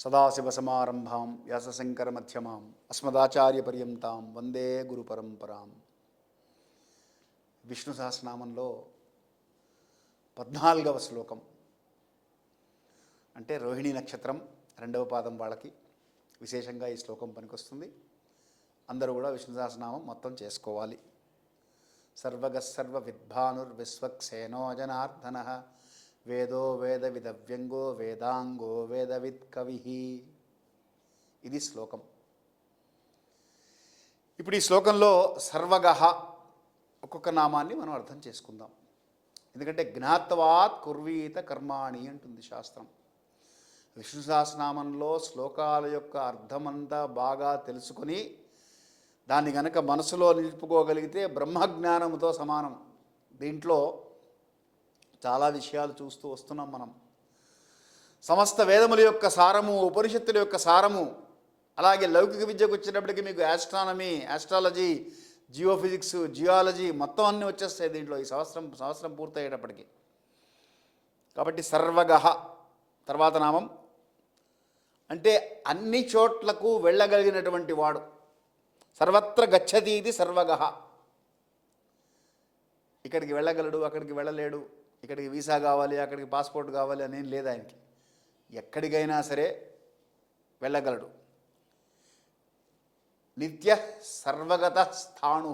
సదాశివసమారంభాం వ్యాసశంకరమధ్యమాం అస్మదాచార్యపర్యంతాం వందే గురుపరంపరాం. విష్ణు సహస్రనామంలో 14వ శ్లోకం అంటే రోహిణీ నక్షత్రం 2వ పాదం వాళ్ళకి విశేషంగా ఈ శ్లోకం పనికొస్తుంది. అందరూ కూడా విష్ణు సహస్రనామం మొత్తం చేసుకోవాలి. సర్వగస్సర్వ విద్భానుర్విశ్వక్సేనో జనార్దనః వేదో వేద విదవ్యంగో వేదాంగో వేదవిత్ కవి. ఇది శ్లోకం. ఇప్పుడు ఈ శ్లోకంలో సర్వగః ఒక్కొక్క నామాన్ని మనం అర్థం చేసుకుందాం. ఎందుకంటే జ్ఞాత్వాత్ కుర్వీత కర్మాణి అంటుంది శాస్త్రం. విష్ణు సహస్రనామంలో శ్లోకాల యొక్క అర్థమంతా బాగా తెలుసుకొని దాన్ని గనక మనసులో నిలుపుకోగలిగితే బ్రహ్మజ్ఞానముతో సమానం. దీంట్లో చాలా విషయాలు చూస్తూ వస్తున్నాం మనం. సమస్త వేదముల యొక్క సారము, ఉపనిషత్తుల యొక్క సారము, అలాగే లౌకిక విద్యకు వచ్చేటప్పటికి మీకు ఆస్ట్రానమీ, ఆస్ట్రాలజీ, జియోఫిజిక్స్, జియాలజీ మొత్తం అన్నీ వచ్చేస్తాయి దీంట్లో ఈ సంవత్సరం పూర్తయ్యేటప్పటికి. కాబట్టి సర్వగః తర్వాత నామం అంటే అన్ని చోట్లకు వెళ్ళగలిగినటువంటి వాడు. సర్వత్ర గచ్చతి ఇది సర్వగః. ఇక్కడికి వెళ్ళగలడు, అక్కడికి వెళ్ళలేడు, ఇక్కడికి వీసా కావాలి, అక్కడికి పాస్పోర్ట్ కావాలి అనేం లేదు ఆయనకి. ఎక్కడికైనా సరే వెళ్ళగలడు. నిత్య సర్వగత స్థాణు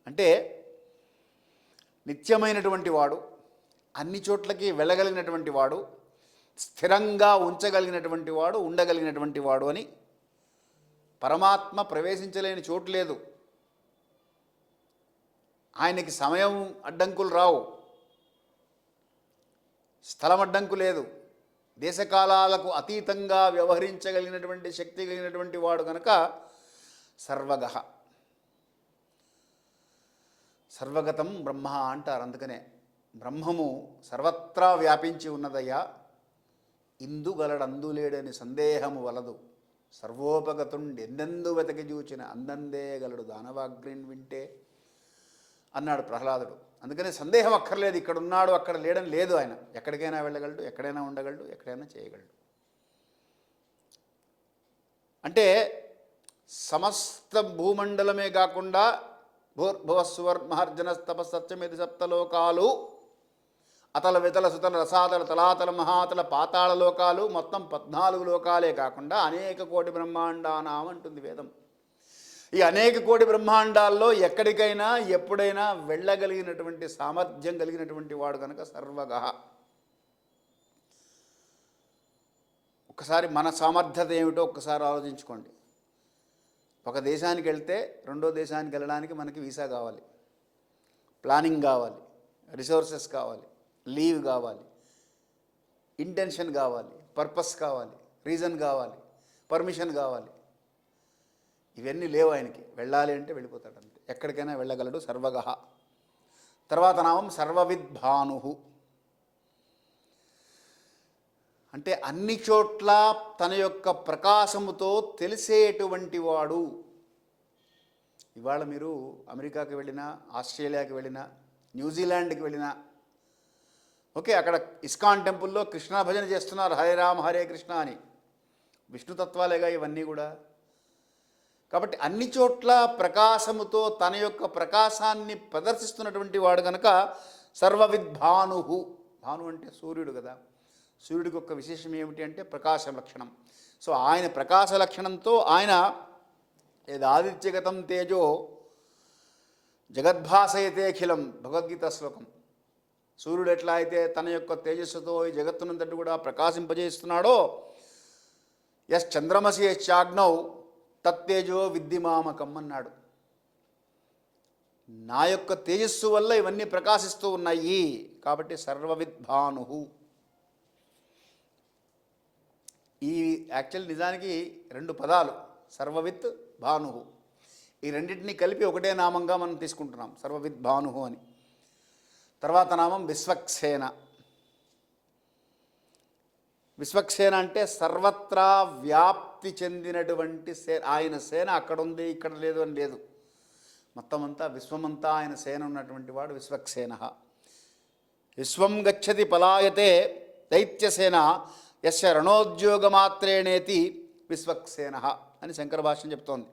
అంటే నిత్యమైనటువంటి వాడు, అన్ని చోట్లకి వెళ్ళగలిగినటువంటి వాడు, స్థిరంగా ఉంచగలిగినటువంటి వాడు, ఉండగలిగినటువంటి వాడు అని. పరమాత్మ ప్రవేశించలేని చోటు లేదు. ఆయనకి సమయం అడ్డంకులు రావు, స్థలం అడ్డంకు లేదు, దేశకాలాలకు అతీతంగా వ్యవహరించగలిగినటువంటి శక్తి కలిగినటువంటి వాడు కనుక సర్వగః. సర్వగతం బ్రహ్మ అంటారు. అందుకనే బ్రహ్మము సర్వత్రా వ్యాపించి ఉన్నదయ్యా, ఇందుగలడందులేడని సందేహము వలదు, సర్వోపగతుండి ఎందెందు వెతకి చూచిన అందందే గలడు దానవాగ్రిని వింటే అన్నాడు ప్రహ్లాదుడు. అందుకనే సందేహం అక్కర్లేదు, ఇక్కడ ఉన్నాడు అక్కడ లేడని లేదు. ఆయన ఎక్కడికైనా వెళ్ళగలడు, ఎక్కడైనా ఉండగలడు, ఎక్కడైనా చేయగలడు. అంటే సమస్త భూమండలమే కాకుండా భూర్భువస్సువర్మహర్జన తపస్సత్యమిది సప్తలోకాలు, అతల వితల సుతల రసాతల తలాతల మహాతల పాతాళ లోకాలు, మొత్తం 14 లోకాలే కాకుండా అనేక కోటి బ్రహ్మాండానాం అంటుంది వేదం. ఈ అనేక కోటి బ్రహ్మాండాల్లో ఎక్కడికైనా ఎప్పుడైనా వెళ్ళగలిగినటువంటి సామర్థ్యం కలిగినటువంటి వాడు కనుక సర్వగః. ఒక్కసారి మన సామర్థ్యత ఏమిటో ఒక్కసారి ఆలోచించుకోండి. ఒక దేశానికి వెళ్తే రెండో దేశానికి వెళ్ళడానికి మనకి వీసా కావాలి, ప్లానింగ్ కావాలి, రిసోర్సెస్ కావాలి, లీవ్ కావాలి, ఇంటెన్షన్ కావాలి, పర్పస్ కావాలి, రీజన్ కావాలి, పర్మిషన్ కావాలి. ఇవన్నీ లేవు ఆయనకి. వెళ్ళాలి అంటే వెళ్ళిపోతాడు అంతే, ఎక్కడికైనా వెళ్ళగలడు. సర్వగః. తర్వాత నామం సర్వవిద్భాను అంటే అన్ని చోట్ల తన యొక్క ప్రకాశముతో తెలిసేటువంటి వాడు. ఇవాళ మీరు అమెరికాకి వెళ్ళినా, ఆస్ట్రేలియాకి వెళ్ళినా, న్యూజిలాండ్కి వెళ్ళినా, ఓకే, అక్కడ ఇస్కాన్ టెంపుల్లో కృష్ణ భజన చేస్తున్నారు, హరే రామ హరే కృష్ణ అని. విష్ణుతత్వాలేగా ఇవన్నీ కూడా. కాబట్టి అన్ని చోట్ల ప్రకాశముతో తన యొక్క ప్రకాశాన్ని ప్రదర్శిస్తున్నటువంటి వాడు కనుక సర్వవిద్భాను. భాను అంటే సూర్యుడు కదా. సూర్యుడికి ఒక విశేషం ఏమిటి అంటే ప్రకాశ లక్షణం. సో ఆయన ప్రకాశ లక్షణంతో ఆయన ఏదాదిత్యగతం తేజో జగద్భాసయతే అఖిలం, భగవద్గీత శ్లోకం. సూర్యుడు ఎట్లా అయితే తన యొక్క తేజస్సుతో ఈ జగత్తునంతటి కూడా ప్రకాశింపజేస్తున్నాడో, యశ్చంద్రమసి యశ్చాగ్నౌ తత్తేజో విద్ధిమామకం అన్నాడు. నా యొక్క తేజస్సు వల్ల ఇవన్నీ ప్రకాశిస్తూ ఉన్నాయి. కాబట్టి సర్వవిద్భాను. ఈ యాక్చువల్ నిజానికి 2 పదాలు, సర్వవిత్ భాను. ఈ రెండింటినీ కలిపి ఒకటే నామంగా మనం తీసుకుంటున్నాం, సర్వవిద్భాను అని. తర్వాత నామం విశ్వక్సేన. విశ్వక్సేన అంటే సర్వత్రా వ్యాప్తి చెందినటువంటి ఆయన సేన. అక్కడ ఉంది ఇక్కడ లేదు అని లేదు, మొత్తం అంతా విశ్వమంతా ఆయన సేన ఉన్నటువంటి వాడు విశ్వక్సేన. విశ్వం గచ్చతి పలాయతే దైత్యసేన యస్య రణోద్యోగమాత్రేణేతి విశ్వక్సేన అని శంకర భాష్యం చెప్తోంది.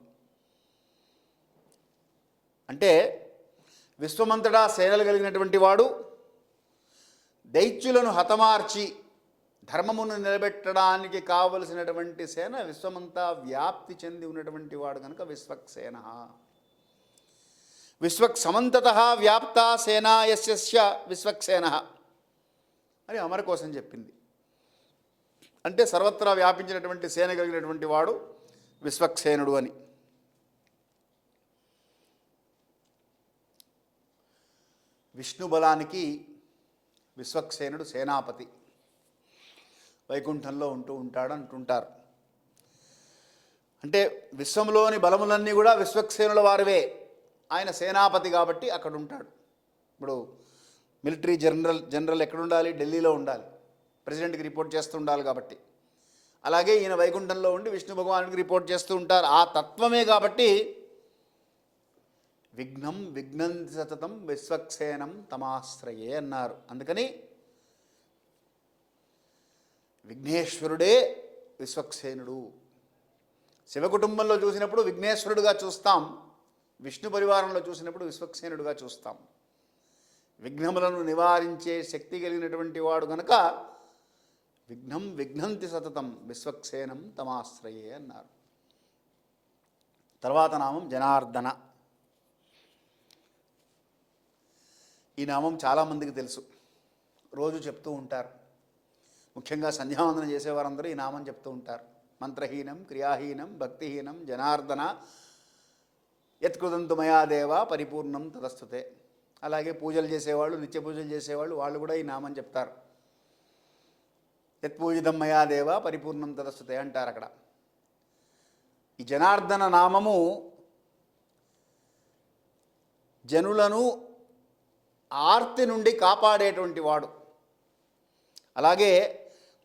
అంటే విశ్వమంతటా సేనలు కలిగినటువంటి వాడు, దైత్యులను హతమార్చి ధర్మమును నిలబెట్టడానికి కావలసినటువంటి సేన విశ్వమంతా వ్యాప్తి చెంది ఉన్నటువంటి వాడు కనుక విశ్వక్సేన. విశ్వక్ సమంతతః వ్యాప్తా సేనా యస్య విశ్వక్సేన అని అమర కోసం చెప్పింది. అంటే సర్వత్రా వ్యాపించినటువంటి సేన కలిగినటువంటి వాడు విశ్వక్సేనుడు అని. విష్ణు బలానికి విశ్వక్సేనుడు సేనాపతి, వైకుంఠంలో ఉంటాడు అంటుంటారు. అంటే విశ్వంలోని బలములన్నీ కూడా విశ్వక్సేనుల వారివే. ఆయన సేనాపతి కాబట్టి అక్కడ ఉంటాడు. ఇప్పుడు మిలిటరీ జనరల్ ఎక్కడ ఉండాలి? ఢిల్లీలో ఉండాలి, ప్రెసిడెంట్కి రిపోర్ట్ చేస్తూ ఉండాలి కాబట్టి. అలాగే ఈయన వైకుంఠంలో ఉండి విష్ణు భగవానుడికి రిపోర్ట్ చేస్తూ ఉంటారు. ఆ తత్వమే కాబట్టి విఘ్నంతి సతతం విశ్వక్సేనం తమాశ్రయే అన్నారు. అందుకని విఘ్నేశ్వరుడే విశ్వక్సేనుడు. శివకుటుంబంలో చూసినప్పుడు విఘ్నేశ్వరుడుగా చూస్తాం, విష్ణు పరివారంలో చూసినప్పుడు విశ్వక్సేనుడుగా చూస్తాం. విఘ్నములను నివారించే శక్తి కలిగినటువంటి వాడు గనక విఘ్నంతి సతతం విశ్వక్సేనం తమాశ్రయే అన్నారు. తర్వాత నామం జనార్దన. ఈ నామం చాలామందికి తెలుసు, రోజు చెప్తూ ఉంటారు. ముఖ్యంగా సంధ్యావందనం చేసేవారందరూ ఈ నామం చెప్తూ ఉంటారు. మంత్రహీనం క్రియాహీనం భక్తిహీనం జనార్దన యత్కృతంతు మయా దేవ పరిపూర్ణం తదస్తుతే. అలాగే పూజలు చేసేవాళ్ళు, నిత్య పూజలు చేసేవాళ్ళు, వాళ్ళు కూడా ఈ నామం చెప్తారు. యత్పూజితం మయా దేవ పరిపూర్ణం తదస్తుతే అంటారు అక్కడ. ఈ జనార్దన నామము జనులను ఆర్తి నుండి కాపాడేటువంటి వాడు. అలాగే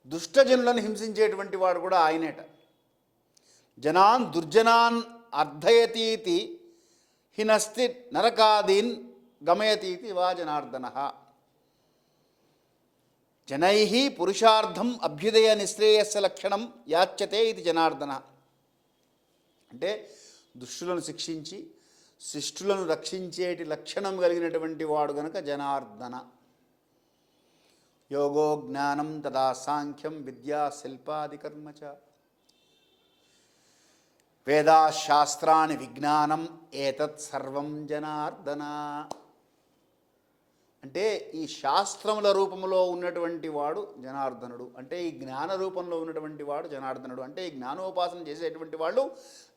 దుష్టజనులను హింసించేటువంటి వాడు కూడా ఆయనేట. జనాన్ దుర్జనాన్ అర్ధయతీతి హినస్తి నరకాదీన్ గమయతీతి వా జనార్దన. జనై పురుషార్థం అభ్యుదయ నిశ్రేయస్య లక్షణం యాచ్యతే ఇది జనార్దన. అంటే దుష్టులను శిక్షించి శిష్టులను రక్షించేటి లక్షణం కలిగినటువంటి వాడు గనుక జనార్దన. యోగో జ్ఞానం తదా సాంఖ్యం విద్యా శిల్పాదికర్మ చ వేదాశాస్త్రాన్ని విజ్ఞానం ఏతత్ సర్వం జనార్దన. అంటే ఈ శాస్త్రముల రూపంలో ఉన్నటువంటి వాడు జనార్దనుడు. అంటే ఈ జ్ఞాన రూపంలో ఉన్నటువంటి వాడు జనార్దనుడు. అంటే ఈ జ్ఞానోపాసన చేసేటువంటి వాళ్ళు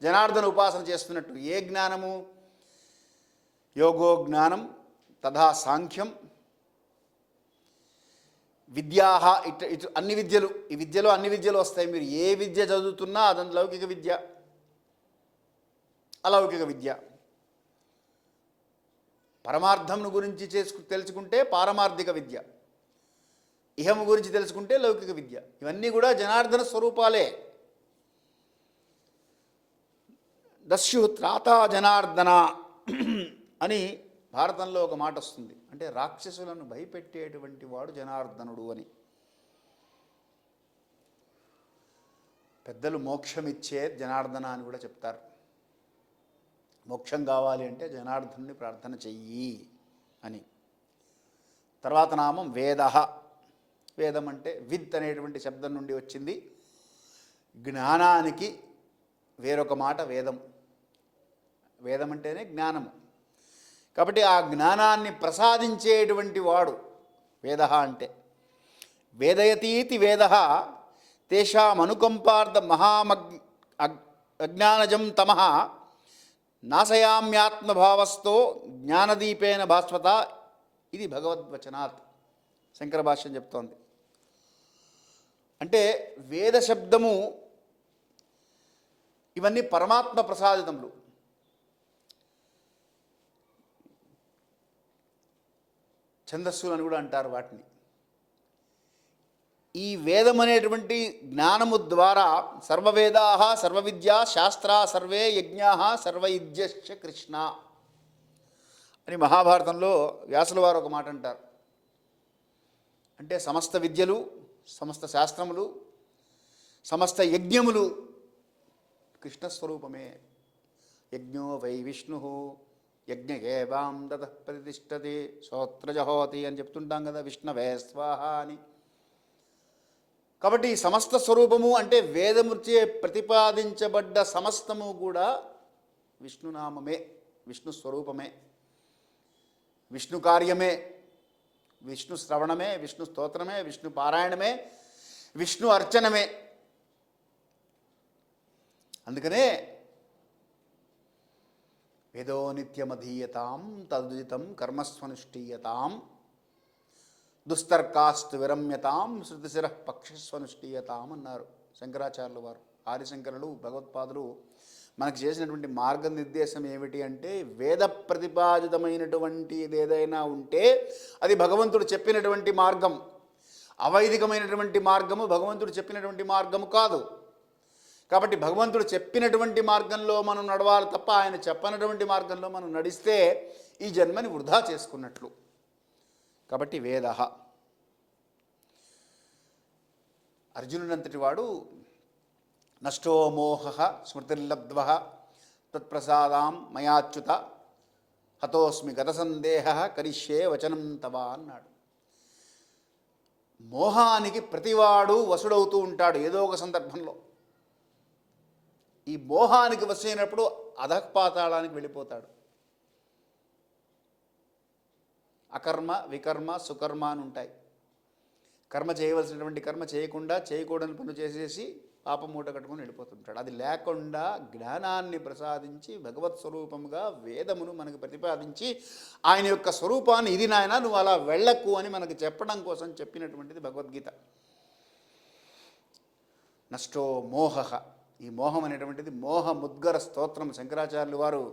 జనార్దన ఉపాసన చేస్తున్నట్టు. ఏ జ్ఞానము? యోగో జ్ఞానం తథా సాంఖ్యం విద్యా ఇటు అన్ని విద్యలు. ఈ విద్యలో అన్ని విద్యలు వస్తాయి. మీరు ఏ విద్య చదువుతున్నా అదంతా లౌకిక విద్య, అలౌకిక విద్య. పరమార్థంను గురించి తెలుసుకుంటే పారమార్థిక విద్య, ఇహము గురించి తెలుసుకుంటే లౌకిక విద్య. ఇవన్నీ కూడా జనార్దన స్వరూపాలే. దస్యు త్రాతా జనార్దన అని భారతంలో ఒక మాట వస్తుంది. అంటే రాక్షసులను భయపెట్టేటువంటి వాడు జనార్దనుడు అని. పెద్దలు మోక్షమిచ్చే జనార్దన అని కూడా చెప్తారు. మోక్షం కావాలి అంటే జనార్దనుని ప్రార్థన చెయ్యి అని. తర్వాత నామం వేద. వేదం అంటే విత్ అనేటువంటి శబ్దం నుండి వచ్చింది. జ్ఞానానికి వేరొక మాట వేదం. వేదం అంటేనే జ్ఞానము. కాబట్టి ఆ జ్ఞానాన్ని ప్రసాదించేటువంటి వాడు వేద అంటే. వేదయతీతి వేద తేషాం అనుకంపార్థ అజ్ఞానజం తమః నాశయామ్యాత్మభావస్థో జ్ఞానదీపేన భాస్వత. ఇది భగవద్వచనాత్ శంకర భాష్యం చెప్తోంది. అంటే వేద శబ్దము ఇవన్నీ పరమాత్మ ప్రసాదితములు. ఛందస్సులు అని కూడా అంటారు వాటిని. ఈ వేదం అనేటువంటి జ్ఞానము ద్వారా సర్వవేదా సర్వవిద్యా శాస్త్రా సర్వే యజ్ఞా సర్వయుజ్యశ్చ కృష్ణ అని మహాభారతంలో వ్యాసుల వారు ఒక మాట అంటారు. అంటే సమస్త విద్యలు, సమస్త శాస్త్రములు, సమస్త యజ్ఞములు కృష్ణస్వరూపమే. యజ్ఞో వై విష్ణు యజ్ఞ ఏవాం తతః ప్రతిష్టతి శ్రోత్రజహోతి అని చెప్తుంటాం కదా, విష్ణవే స్వాహ అని. కాబట్టి ఈ సమస్త స్వరూపము అంటే వేదముచే ప్రతిపాదించబడ్డ సమస్తము కూడా విష్ణునామమే, విష్ణు స్వరూపమే, విష్ణు కార్యమే, విష్ణు శ్రవణమే, విష్ణు స్తోత్రమే, విష్ణు పారాయణమే, విష్ణు అర్చనమే. అందుకనే వేదో నిత్యమధీయతాం తదుదితం కర్మస్వనుష్ఠీయతాం దుస్తర్కాస్తు విరమ్యతాం శృతిశిర పక్షస్వనుష్ఠీయతాం అన్నారు శంకరాచార్యుల వారు. ఆదిశంకరులు భగవత్పాదులు మనకు చేసినటువంటి మార్గనిర్దేశం ఏమిటి అంటే, వేద ప్రతిపాదితమైనటువంటి ఏదైనా ఉంటే అది భగవంతుడు చెప్పినటువంటి మార్గం, అవైదికమైనటువంటి మార్గము భగవంతుడు చెప్పినటువంటి మార్గము కాదు. కాబట్టి భగవంతుడు చెప్పినటువంటి మార్గంలో మనం నడవాలి తప్ప ఆయన చెప్పనటువంటి మార్గంలో మనం నడిస్తే ఈ జన్మని వృధా చేసుకున్నట్లు. కాబట్టి వేద. అర్జునుడంతటి వాడు నష్టో మోహ స్మృతిర్లబ్ధ్వ తత్ప్రసాదాం మయాచ్యుత హతోస్మి గత సందేహ కరిష్యే వచనం తవ అన్నాడు. మోహానికి ప్రతివాడు వసుడవుతూ ఉంటాడు ఏదో ఒక సందర్భంలో. ఈ మోహానికి వసైనప్పుడు అధఃపాతాళానికి వెళ్ళిపోతాడు. అకర్మ వికర్మ సుకర్మ అని ఉంటాయి. కర్మ చేయవలసినటువంటి కర్మ చేయకుండా చేయకూడని పనులు చేసేసి పాపం మూట కట్టుకుని వెళ్ళిపోతుంటాడు. అది లేకుండా జ్ఞానాన్ని ప్రసాదించి భగవత్ స్వరూపముగా వేదమును మనకు ప్రతిపాదించి ఆయన యొక్క స్వరూపాన్ని ఇది నాయన నువ్వు అలా వెళ్ళకు అని మనకు చెప్పడం కోసం చెప్పినటువంటిది భగవద్గీత. నష్టో మోహ. ఈ మోహం అనేటువంటిది మోహ ముద్గర స్తోత్రం. శంకరాచార్యులు వారు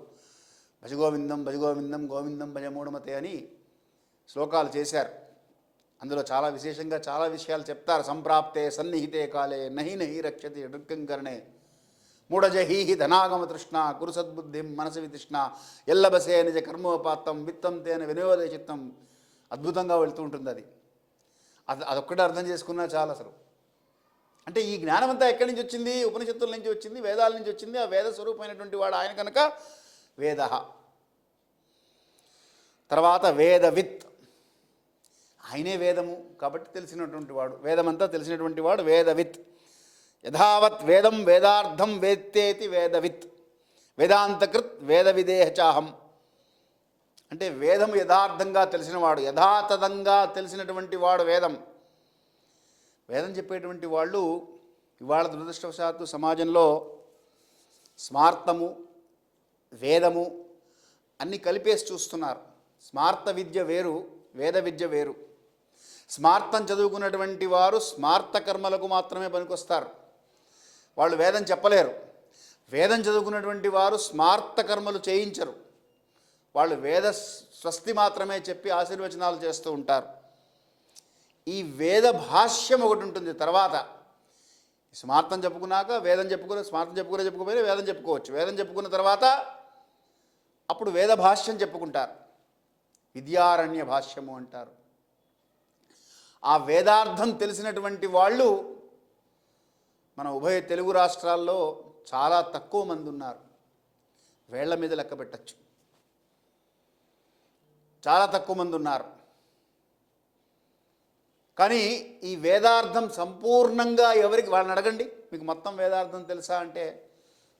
భజగోవిందం భజగోవిందం గోవిందం భజమూఢమతే అని శ్లోకాలు చేశారు. అందులో చాలా విశేషంగా చాలా విషయాలు చెప్తారు. సంప్రాప్తే సన్నిహితే కాలే నహి నహి రక్షతి ఢృక్కంకరణే మూఢజహీహి ధనాగమ తృష్ణ కురు సద్బుద్ధిం మనసి వితృష్ణ ఎల్లబసే నిజ కర్మోపాత్తం విత్తం తేన వినియోగ చిత్తం. అద్భుతంగా వెళ్తూ ఉంటుంది అది. అదొక్కటే అర్థం చేసుకున్నా చాలా అసలు. అంటే ఈ జ్ఞానం అంతా ఎక్కడి నుంచి వచ్చింది? ఉపనిషత్తుల నుంచి వచ్చింది, వేదాల నుంచి వచ్చింది. ఆ వేద స్వరూపమైనటువంటి వాడు ఆయన కనుక వేద. తర్వాత వేదవిత్, ఆయనే వేదము కాబట్టి తెలిసినటువంటి వాడు, వేదమంతా తెలిసినటువంటి వాడు వేదవిత్. యథావత్ వేదం వేదార్థం వేత్తేతి వేదవిత్ వేదాంతకృత్ వేద విదేహ చాహం. అంటే వేదము యథార్థంగా తెలిసినవాడు, యథాతథంగా తెలిసినటువంటి వాడు వేదం. వేదం చెప్పేటువంటి వాళ్ళు ఇవాళ దురదృష్టవశాత్తు సమాజంలో స్మార్తము వేదము అన్నీ కలిపేసి చూస్తున్నారు. స్మార్త విద్య వేరు, వేద విద్య వేరు. స్మార్తం చదువుకున్నటువంటి వారు స్మార్త కర్మలకు మాత్రమే పనికొస్తారు, వాళ్ళు వేదం చెప్పలేరు. వేదం చదువుకున్నటువంటి వారు స్మార్త కర్మలు చేయించరు, వాళ్ళు వేద స్వస్తి మాత్రమే చెప్పి ఆశీర్వచనాలు చేస్తూ ఉంటారు. ఈ వేద భాష్యం ఒకటి ఉంటుంది. తర్వాత స్మార్థం చెప్పుకున్నాక వేదం చెప్పుకుని, స్మార్థం చెప్పుకోకపోయినా వేదం చెప్పుకోవచ్చు. వేదం చెప్పుకున్న తర్వాత అప్పుడు వేద భాష్యం చెప్పుకుంటారు, విద్యారణ్య భాష్యము అంటారు. ఆ వేదార్థం తెలిసినటువంటి వాళ్ళు మన ఉభయ తెలుగు రాష్ట్రాల్లో చాలా తక్కువ మంది ఉన్నారు. వేళ్ల మీద లెక్క పెట్టచ్చు, చాలా తక్కువ మంది ఉన్నారు. కానీ ఈ వేదార్థం సంపూర్ణంగా ఎవరికి, వాళ్ళని అడగండి మీకు మొత్తం వేదార్థం తెలుసా అంటే,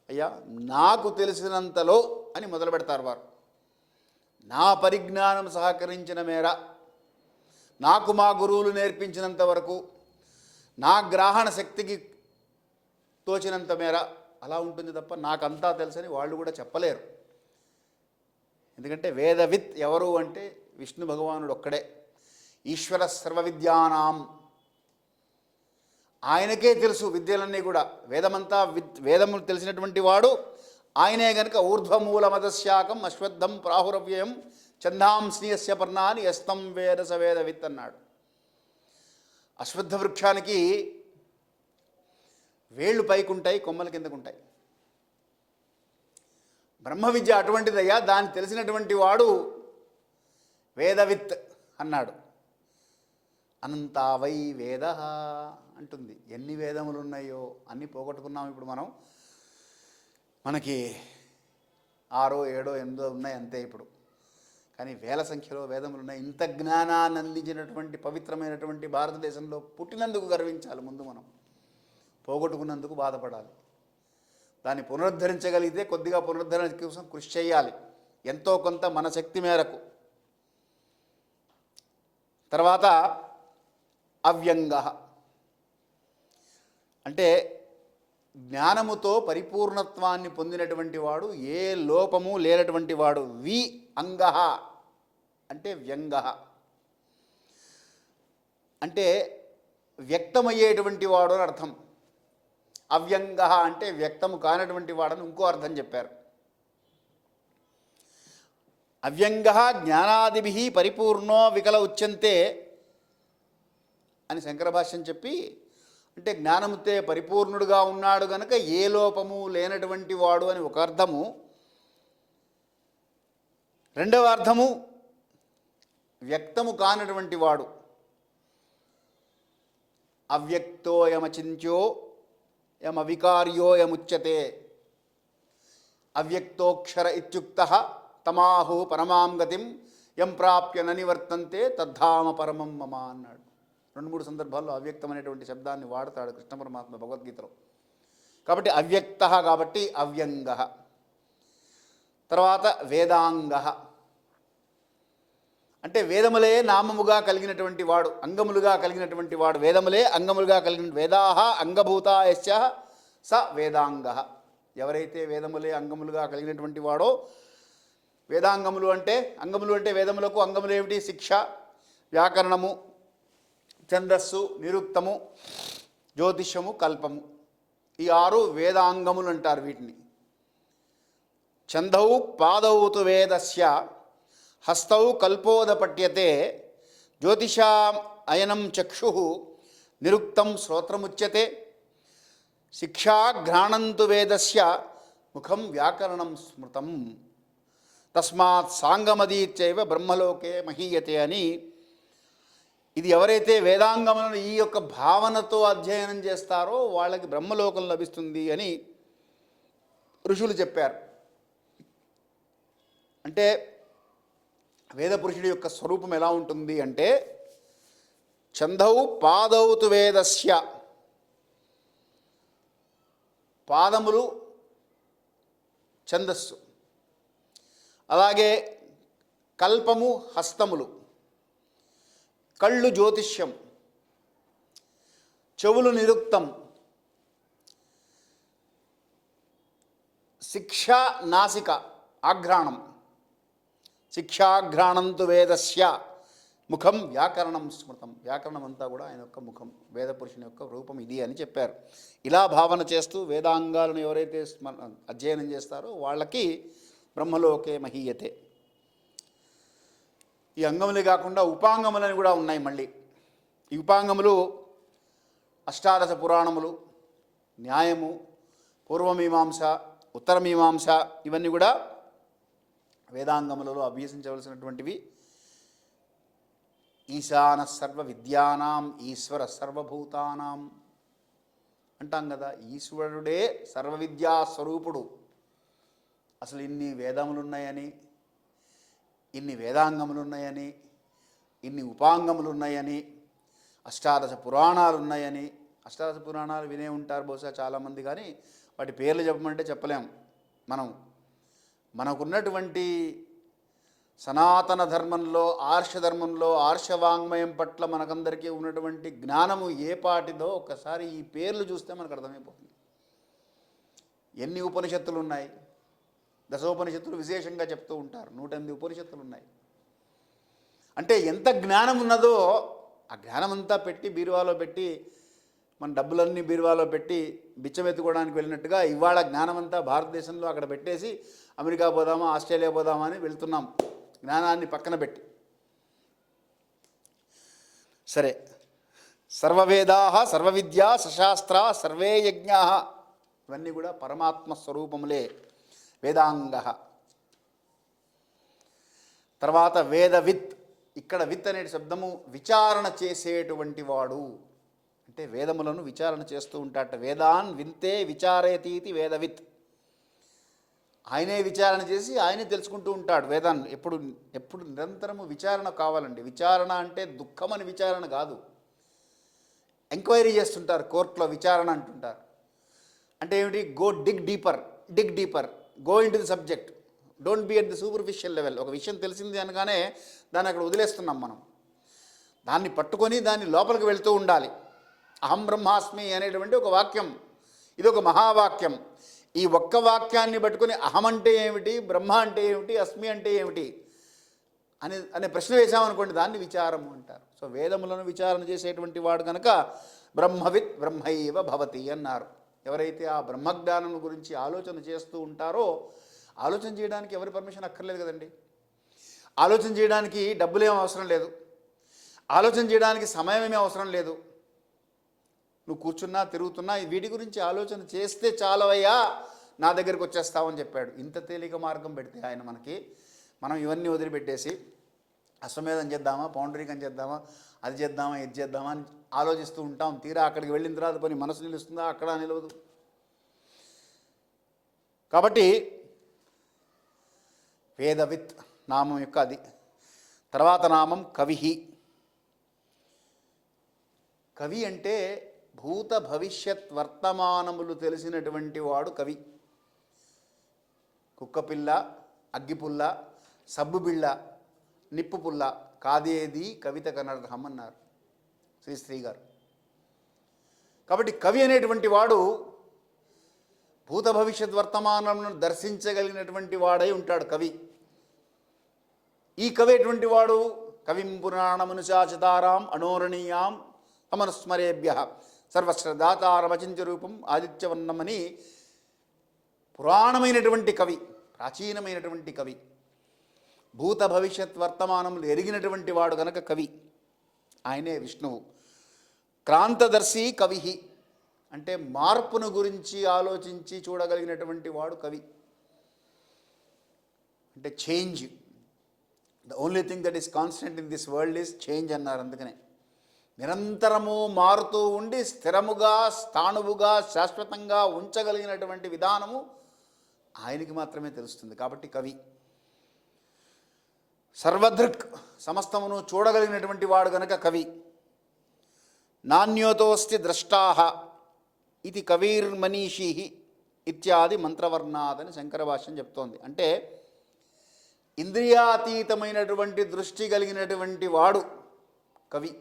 అయ్యా నాకు తెలిసినంతలో అని మొదలు పెడతారు వారు. నా పరిజ్ఞానం సహకరించిన మేర, నాకు మా గురువులు నేర్పించినంత వరకు, నా గ్రహణ శక్తికి తోచినంత మేర అలా ఉంటుంది తప్ప నాకంతా తెలుసని వాళ్ళు కూడా చెప్పలేరు. ఎందుకంటే వేదవిత్ ఎవరు అంటే విష్ణు భగవానుడు ఒక్కడే. ఈశ్వర సర్వ విద్యానాం, ఆయనకే తెలుసు విద్యలన్నీ కూడా. వేదమంతా వేదము తెలిసినటువంటి వాడు ఆయనే గనుక ఊర్ధ్వమూలమదశాకం అశ్వత్థం ప్రాహురవ్యయం చందాంస్నియస్య పర్ణాని యస్తం వేద సవేదవిత్ అన్నాడు. అశ్వత్థ వృక్షానికి వేళ్ళు పైకుంటాయి, కొమ్మల కిందకుంటాయి. బ్రహ్మ విద్య అటువంటిదయ్యా, దాన్ని తెలిసినటువంటి వాడు వేదవిత్ అన్నాడు. అనంతావై వేద అంటుంది. ఎన్ని వేదములు ఉన్నాయో అన్నీ పోగొట్టుకున్నాం ఇప్పుడు మనం. మనకి 6, 7, 8 ఉన్నాయి అంతే ఇప్పుడు. కానీ వేల సంఖ్యలో వేదములు ఉన్నాయి. ఇంత జ్ఞానాన్ని అందించినటువంటి పవిత్రమైనటువంటి భారతదేశంలో పుట్టినందుకు గర్వించాలి ముందు మనం. పోగొట్టుకున్నందుకు బాధపడాలి. దాన్ని పునరుద్ధరించగలిగితే కొద్దిగా పునరుద్ధరణ కోసం కృషి చేయాలి, ఎంతో కొంత మన శక్తి మేరకు. తర్వాత అవ్యంగ అంటే జ్ఞానముతో పరిపూర్ణత్వాన్ని పొందినటువంటి వాడు, ఏ లోపము లేనటువంటి వాడు. వి అంగ అంటే వ్యంగ అంటే వ్యక్తమయ్యేటువంటి వాడు అని అర్థం. అవ్యంగ అంటే వ్యక్తము కానటువంటి వాడని ఇంకో అర్థం చెప్పారు. అవ్యంగ జ్ఞానాదిభి పరిపూర్ణో వికల ఉచ్యంతే అని శంకర భాష్యం చెప్పి, అంటే జ్ఞానముతే పరిపూర్ణుడుగా ఉన్నాడు గనుక ఏ లోపము లేనటువంటి వాడు అని ఒక అర్థము. రెండవ అర్థము వ్యక్తము కానటువంటి వాడు. అవ్యక్తో యమచింత్యో యమవికార్యో యముచ్యతే అవ్యక్తోక్షర ఇత్యుక్తః తమాహు పరమాం గతిం యం ప్రాప్య ననివర్తంతే తద్ధామ పరమం మమ అన్నాడు. 2-3 సందర్భాల్లో అవ్యక్తం అనేటువంటి శబ్దాన్ని వాడతాడు కృష్ణ పరమాత్మ భగవద్గీతలో. కాబట్టి అవ్యక్త కాబట్టి అవ్యంగ. తర్వాత వేదాంగ అంటే వేదములే నామముగా కలిగినటువంటి వాడు, అంగములుగా కలిగినటువంటి వాడు. వేదములే అంగములుగా కలిగిన వేదాహ అంగభూతా యస్య స వేదాంగ. ఎవరైతే వేదములే అంగములుగా కలిగినటువంటి వాడో, వేదాంగములు అంటే అంగములు అంటే వేదములకు అంగములు ఏమిటి? శిక్ష, వ్యాకరణము, ఛందస్సు, నిరుక్తము, జ్యోతిష్యము, కల్పము. ఈ 6 వేదాంగములు అంటారు వీటిని. ఛందౌ పాదౌ తు వేదస్య హస్తౌ కల్పోదపట్యతే జ్యోతిషాం అయనం చక్షు నిరుక్తం శ్రోత్రముచ్యతే శిక్షాఘ్రాణంతు వేదస్య ముఖం వ్యాకరణం స్మృతం తస్మాత్ సాంగమదీత్యైవ బ్రహ్మలోకే మహీయతే అని. ఇది ఎవరైతే వేదాంగములను ఈ యొక్క భావనతో అధ్యయనం చేస్తారో వాళ్ళకి బ్రహ్మలోకం లభిస్తుంది అని ఋషులు చెప్పారు. అంటే వేద పురుషుడి యొక్క స్వరూపం ఎలా ఉంటుంది అంటే, ఛందౌ పాదౌ తు వేదస్య పాదములు ఛందస్సు, అలాగే కల్పము హస్తములు, కళ్ళు జ్యోతిష్యం, చెవులు నిరుక్తం, శిక్ష నాసిక ఆఘ్రాణం, శిక్షాఘ్రాణంతు వేదస్య ముఖం వ్యాకరణం స్మృతం. వ్యాకరణం అంతా కూడా ఆయన యొక్క ముఖం, వేద పురుషుని యొక్క రూపం ఇది అని చెప్పారు. ఇలా భావన చేస్తూ వేదాంగాలను ఎవరైతే అధ్యయనం చేస్తారో వాళ్ళకి బ్రహ్మలోకే మహీయతే. ఈ అంగములే కాకుండా ఉపాంగములని కూడా ఉన్నాయి మళ్ళీ. ఈ ఉపాంగములు అష్టాదశ పురాణములు, న్యాయము, పూర్వమీమాంస, ఉత్తరమీమాంస ఇవన్నీ కూడా వేదాంగములలో అభ్యసించవలసినటువంటివి. ఈశాన సర్వ విద్యానాం ఈశ్వర సర్వభూతానాం అంటాం కదా. ఈశ్వరుడే సర్వ విద్యా స్వరూపుడు. అసలు ఇన్ని వేదములున్నాయని, ఇన్ని వేదాంగములున్నాయని, ఇన్ని ఉపాంగములున్నాయని, అష్టాదశ పురాణాలు ఉన్నాయని. అష్టాదశ పురాణాలు వినే ఉంటారు బహుశా చాలామంది, కానీ వాటి పేర్లు చెప్పమంటే చెప్పలేం. మనకున్నటువంటి సనాతన ధర్మంలో, ఆర్షధర్మంలో, ఆర్షవాంగ్మయం పట్ల మనకందరికీ ఉన్నటువంటి జ్ఞానము ఏ పాటిదో ఒకసారి ఈ పేర్లు చూస్తే మనకు అర్థమైపోతుంది. ఎన్ని ఉపనిషత్తులు ఉన్నాయి? దశోపనిషత్తులు విశేషంగా చెప్తూ ఉంటారు. 108 ఉపనిషత్తులు ఉన్నాయి. అంటే ఎంత జ్ఞానం ఉన్నదో ఆ జ్ఞానమంతా పెట్టి బీరువాలో పెట్టి, మన డబ్బులన్నీ బీరువాలో పెట్టి బిచ్చమెత్తుకోవడానికి వెళ్ళినట్టుగా ఇవాళ జ్ఞానమంతా భారతదేశంలో అక్కడ పెట్టేసి అమెరికా పోదామా, ఆస్ట్రేలియా పోదామా అని వెళ్తున్నాం జ్ఞానాన్ని పక్కన పెట్టి. సరే, సర్వవేదా సర్వవిద్యా సశాస్త్ర సర్వే యజ్ఞా ఇవన్నీ కూడా పరమాత్మ స్వరూపములే, వేదాంగ. తర్వాత వేదవిత్. ఇక్కడ విత్ అనే శబ్దము విచారణ చేసేటువంటి వాడు అంటే వేదములను విచారణ చేస్తూ ఉంటాడట. వేదాన్ వింతే విచారేతీతి వేదవిత్. ఆయనే విచారణ చేసి ఆయనే తెలుసుకుంటూ ఉంటాడు వేదాన్ని. ఎప్పుడు ఎప్పుడు నిరంతరము విచారణ కావాలండి. విచారణ అంటే దుఃఖమని విచారణ కాదు. ఎంక్వైరీ చేస్తుంటారు కోర్టులో, విచారణ అంటుంటారు. అంటే ఏమిటి? Dig deeper, go into the subject, don't be at the superficial level. ఒక విషయం తెలిసింది అనగానే దాన్ని అక్కడ వదిలేస్తున్నాం మనం. దాన్ని పట్టుకొని దాన్ని లోపలికి వెళ్తూ ఉండాలి. అహం బ్రహ్మాస్మి అనేటువంటి ఒక వాక్యం, ఇది ఒక మహావాక్యం. ఈ ఒక్క వాక్యాన్ని పట్టుకొని అహం అంటే ఏమిటి, బ్రహ్మ అంటే ఏమిటి, అస్మి అంటే ఏమిటి అనే ప్రశ్న వేశామనుకోండి, దాన్ని విచారము అంటారు. సో వేదములను విచారణ చేసేటువంటి వాడు కనుక బ్రహ్మవిత్ బ్రహ్మైవ భవతి అన్నారు. ఎవరైతే ఆ బ్రహ్మజ్ఞానం గురించి ఆలోచన చేస్తూ ఉంటారో, ఆలోచన చేయడానికి ఎవరి పర్మిషన్ అక్కర్లేదు కదండి. ఆలోచన చేయడానికి డబ్బులేం అవసరం లేదు, ఆలోచన చేయడానికి సమయం ఏమీ అవసరం లేదు. నువ్వు కూర్చున్నా తిరుగుతున్నా వీటి గురించి ఆలోచన చేస్తే చాలవయ్యా, నా దగ్గరికి వచ్చేస్తావని చెప్పాడు. ఇంత తేలిక మార్గం పెడితే ఆయన మనకి, మనం ఇవన్నీ వదిలిపెట్టేసి అశ్వమేధం చేద్దామా, పౌండరీకం చేద్దామా, అది చేద్దామా, ఇది చేద్దామా అని ఆలోచిస్తూ ఉంటాం. తీరా అక్కడికి వెళ్ళిన తర్వాత పని మనసు నిలుస్తుందా? అక్కడ నిలవదు. కాబట్టి వేదవిత్ నామం యొక్క అది. తర్వాత నామం కవిహి. కవి అంటే భూత భవిష్యత్ వర్తమానములు తెలిసినటువంటి వాడు కవి. కుక్కపిల్ల, అగ్గిపుల్ల, సబ్బుబిళ్ళ, నిప్పుపుల్ల కాదేది కవిత కనర్హం అన్నారు శ్రీశ్రీ గారు. కాబట్టి కవి అనేటువంటి వాడు భూత భవిష్యత్ వర్తమానములను దర్శించగలిగినటువంటి వాడై ఉంటాడు కవి. ఈ కవి ఎటువంటి వాడు? కవిం పురాణమనుశాచితారాం అనోరణీయాం తమనుస్మరేభ్య సర్వశ్రదాతారమచింత్య రూపం ఆదిత్యవర్ణమని పురాణమైనటువంటి కవి, ప్రాచీనమైనటువంటి కవి, భూత భవిష్యత్ వర్తమానములు ఎరిగినటువంటి వాడు కనుక కవి. ఆయనే విష్ణువు. క్రాంతదర్శి కవిహి అంటే మార్పును గురించి ఆలోచించి చూడగలిగినటువంటి వాడు కవి. అంటే change, the only thing that is constant in this world is change అన్నారు. అందుకనే నిరంతరము మారుతూ ఉండి స్థిరముగా, స్థాణువుగా, శాశ్వతంగా ఉంచగలిగినటువంటి విధానము ఆయనకి మాత్రమే తెలుస్తుంది. కాబట్టి కవి. సర్వదృక్ సమస్తమును చూడగలిగినటువంటి వాడు గనక కవి. నాణ్యోతోస్తి ద్రష్టాహ ఇది కవిర్మనీషి ఇత్యాది మంత్రవర్ణాదని శంకర భాష్యం చెప్తోంది. అంటే ఇంద్రియాతీతమైనటువంటి దృష్టి కలిగినటువంటి వాడు కవి.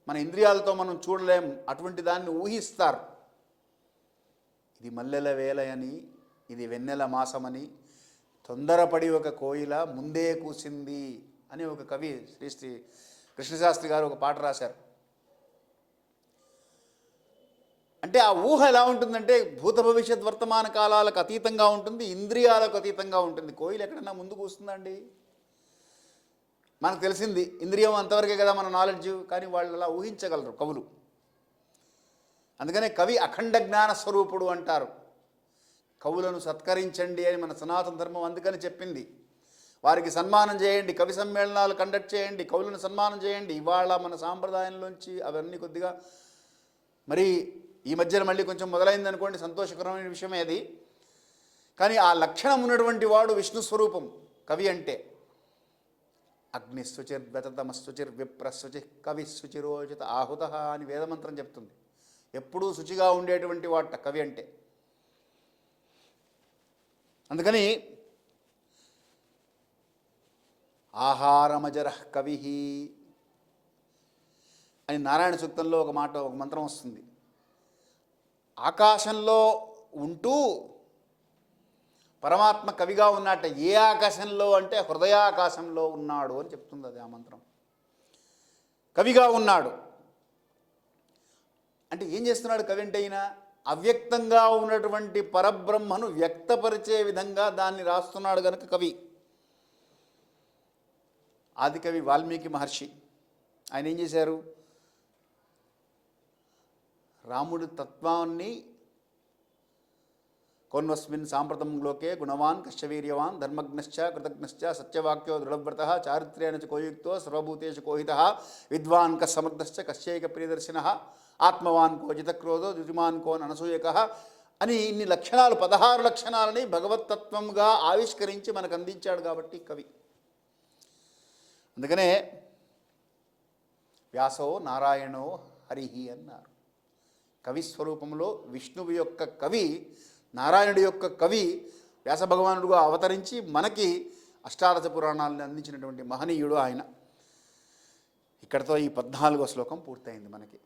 మన ఇంద్రియాలతో మనం చూడలేం, అటువంటి దాన్ని ఊహిస్తారు. ఇది మల్లెల వేలయని, ఇది వెన్నెల మాసమని, తొందరపడి ఒక కోయిల ముందే కూసింది అని ఒక కవి శ్రీ కృష్ణశాస్త్రి గారు ఒక పాట రాశారు. అంటే ఆ ఊహ ఎలా ఉంటుందంటే భూత భవిష్యత్ వర్తమాన కాలాలకు అతీతంగా ఉంటుంది, ఇంద్రియాలకు అతీతంగా ఉంటుంది. కోయిల ఎక్కడన్నా ముందు కూస్తుందండి? మనకు తెలిసింది ఇంద్రియం అంతవరకే కదా మన నాలెడ్జ్, కానీ వాళ్ళు అలా ఊహించగలరు కవులు. అందుకనే కవి అఖండ జ్ఞాన స్వరూపుడు అంటారు. కవులను సత్కరించండి అని మన సనాతన ధర్మం అందుకని చెప్పింది. వారికి సన్మానం చేయండి, కవి సమ్మేళనాలు కండక్ట్ చేయండి, కవులను సన్మానం చేయండి. ఇవాళ మన సాంప్రదాయంలోంచి అవన్నీ కొద్దిగా మరి ఈ మధ్యన మళ్ళీ కొంచెం మొదలైంది అనుకోండి, సంతోషకరమైన విషయమే అది. కానీ ఆ లక్షణం ఉన్నటువంటి వాడు విష్ణు స్వరూపం కవి అంటే. అగ్నిశుచిర్వ్యతమశుచిర్ విప్రశుచి కవి శుచిరోచిత ఆహుత అని వేదమంత్రం చెప్తుంది. ఎప్పుడూ శుచిగా ఉండేటువంటి వాట కవి అంటే. అందుకని ఆహారమజర కవి అని నారాయణ సూక్తంలో ఒక మాట, ఒక మంత్రం వస్తుంది. ఆకాశంలో ఉంటూ పరమాత్మ కవిగా ఉన్నట్ట. ఏ ఆకాశంలో అంటే హృదయాకాశంలో ఉన్నాడు అని చెప్తుంది అది ఆ మంత్రం. కవిగా ఉన్నాడు అంటే ఏం చేస్తున్నాడు కవి అంటే? అయినా అవ్యక్తంగా ఉన్నటువంటి పరబ్రహ్మను వ్యక్తపరిచే విధంగా దాన్ని రాస్తున్నాడు కనుక కవి. ఆదికవి వాల్మీకి మహర్షి ఆయన ఏం చేశారు? రాముడి తత్వాన్ని కోన్వస్మిన్ సాంప్రతం లోకే గుణవాన్ కశ్చవీర్యవాన్ ధర్మజ్ఞశ్చ కృతజ్ఞశ్చ సత్యవాక్యో దృఢవ్రత చారిత్ర్యేణ చ కోయుక్తో సర్వభూతేషు కోహితః విద్వాన్ కస్సమర్థశ్చ కశ్చైక ప్రియదర్శినః ఆత్మవాన్ కో జితక్రోధో ధృతిమాన్ కోన్ అనసూయకః అని ఇన్ని లక్షణాలు 16 లక్షణాలని భగవత్తత్వంగా ఆవిష్కరించి మనకు అందించాడు కాబట్టి కవి. అందుకనే వ్యాసో నారాయణో హరిహి అన్నారు. కవి స్వరూపంలో విష్ణువు యొక్క కవి, నారాయణుడి యొక్క కవి వ్యాస భగవానుడుగా అవతరించి మనకి అష్టాదశ పురాణాలను అందించినటువంటి మహనీయుడు ఆయన. ఇక్కడతో ఈ 14వ శ్లోకం పూర్తయింది మనకి.